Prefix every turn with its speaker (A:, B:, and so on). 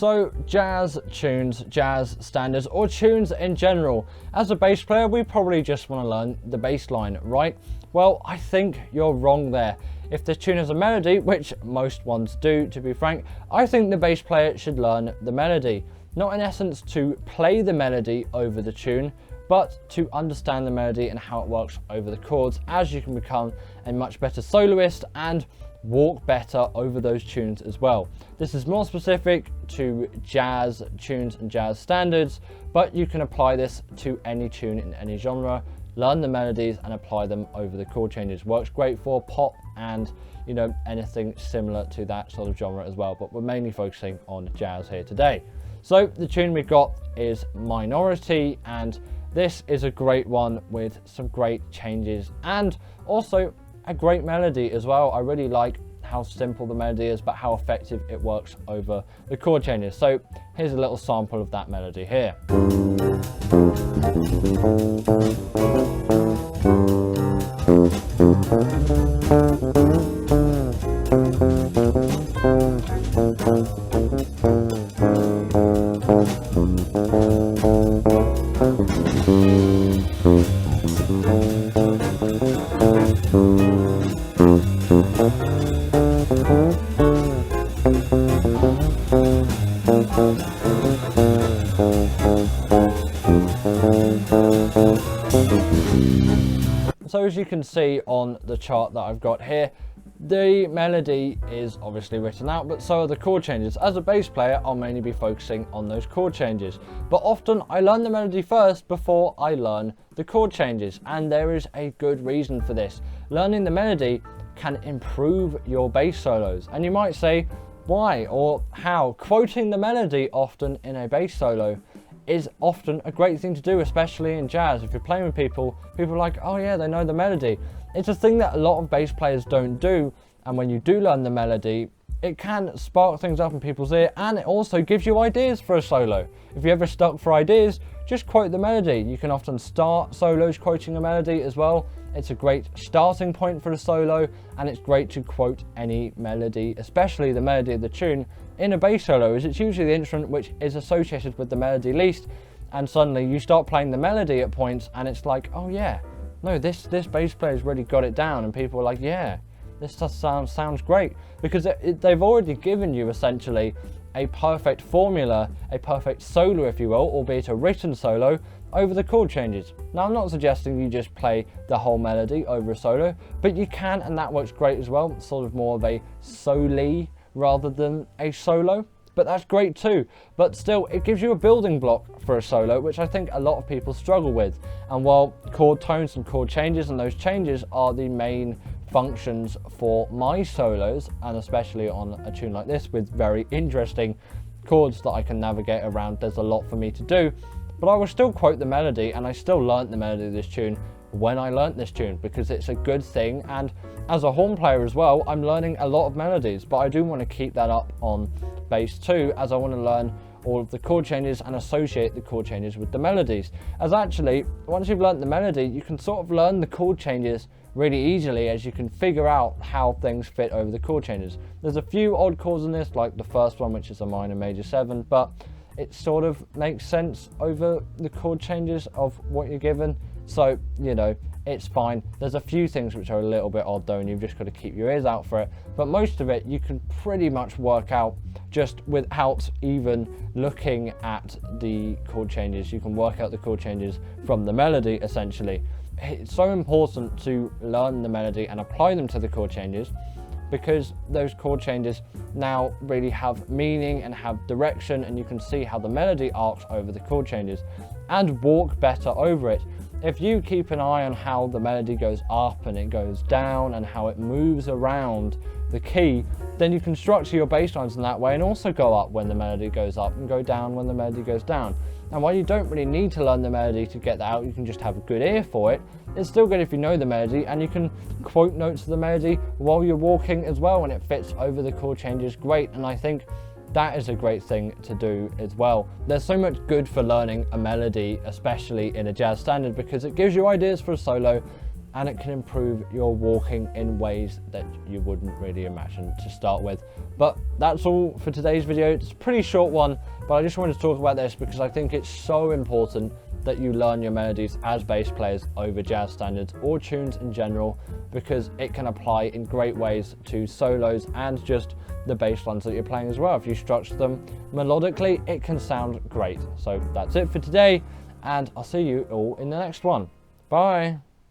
A: So jazz tunes, jazz standards, or tunes in general. As a bass player, we probably just want to learn the bass line, right? Well, I think you're wrong there. If the tune has a melody, which most ones do, to be frank, I think the bass player should learn the melody. Not in essence to play the melody over the tune, but to understand the melody and how it works over the chords, as you can become a much better soloist and walk better over those tunes as well. This is more specific to jazz tunes and jazz standards, but you can apply this to any tune in any genre. Learn the melodies and apply them over the chord changes. Works great for pop and, you know, anything similar to that sort of genre as well, but we're mainly focusing on jazz here today. So the tune we've got is Minority, and this is a great one with some great changes and also a great melody as well. I really like how simple the melody is, but how effective it works over the chord changes. So here's a little sample of that melody here. So as you can see on the chart that I've got here, the melody is obviously written out, but so are the chord changes. As a bass player, I'll mainly be focusing on those chord changes, but often I learn the melody first before I learn the chord changes, and there is a good reason for this. Learning the melody can improve your bass solos, and you might say, why or how? Quoting the melody often in a bass solo is often a great thing to do, especially in jazz. If you're playing with people are like, oh yeah, they know the melody. It's a thing that a lot of bass players don't do, and when you do learn the melody, it can spark things up in people's ear, and it also gives you ideas for a solo. If you're ever stuck for ideas, just quote the melody. You can often start solos quoting a melody as well. It's a great starting point for the solo, and it's great to quote any melody, especially the melody of the tune, in a bass solo, as it's usually the instrument which is associated with the melody least, and suddenly you start playing the melody at points and it's like, oh yeah, no, this bass player's really got it down, and people are like, yeah, this just sounds great, because they've already given you essentially a perfect formula, a perfect solo if you will, albeit a written solo, over the chord changes. Now I'm not suggesting you just play the whole melody over a solo, but you can, and that works great as well. It's sort of more of a soli rather than a solo, but that's great too. But still, it gives you a building block for a solo, which I think a lot of people struggle with. And while chord tones and chord changes and those changes are the main functions for my solos, and especially on a tune like this with very interesting chords that I can navigate around, there's a lot for me to do, but I will still quote the melody, and I still learnt the melody of this tune when I learnt this tune, because it's a good thing. And as a horn player as well, I'm learning a lot of melodies, but I do want to keep that up on bass too, as I want to learn all of the chord changes and associate the chord changes with the melodies. As actually, once you've learnt the melody, you can sort of learn the chord changes really easily, as you can figure out how things fit over the chord changes. There's a few odd chords in this, like the first one, which is a minor major 7, but it sort of makes sense over the chord changes of what you're given. So, you know, it's fine. There's a few things which are a little bit odd though, and you've just got to keep your ears out for it. But most of it you can pretty much work out just without even looking at the chord changes. You can work out the chord changes from the melody essentially. It's so important to learn the melody and apply them to the chord changes, because those chord changes now really have meaning and have direction, and you can see how the melody arcs over the chord changes and walk better over it. If you keep an eye on how the melody goes up and it goes down and how it moves around the key, then you can structure your bass lines in that way, and also go up when the melody goes up and go down when the melody goes down. And while you don't really need to learn the melody to get that out, you can just have a good ear for it. It's still good if you know the melody, and you can quote notes of the melody while you're walking as well, and it fits over the chord changes great. And I think that is a great thing to do as well. There's so much good for learning a melody, especially in a jazz standard, because it gives you ideas for a solo, and it can improve your walking in ways that you wouldn't really imagine to start with. But that's all for today's video. It's a pretty short one, but I just wanted to talk about this because I think it's so important that you learn your melodies as bass players over jazz standards or tunes in general, because it can apply in great ways to solos and just the bass lines that you're playing as well. If you structure them melodically, it can sound great. So that's it for today, and I'll see you all in the next one. Bye.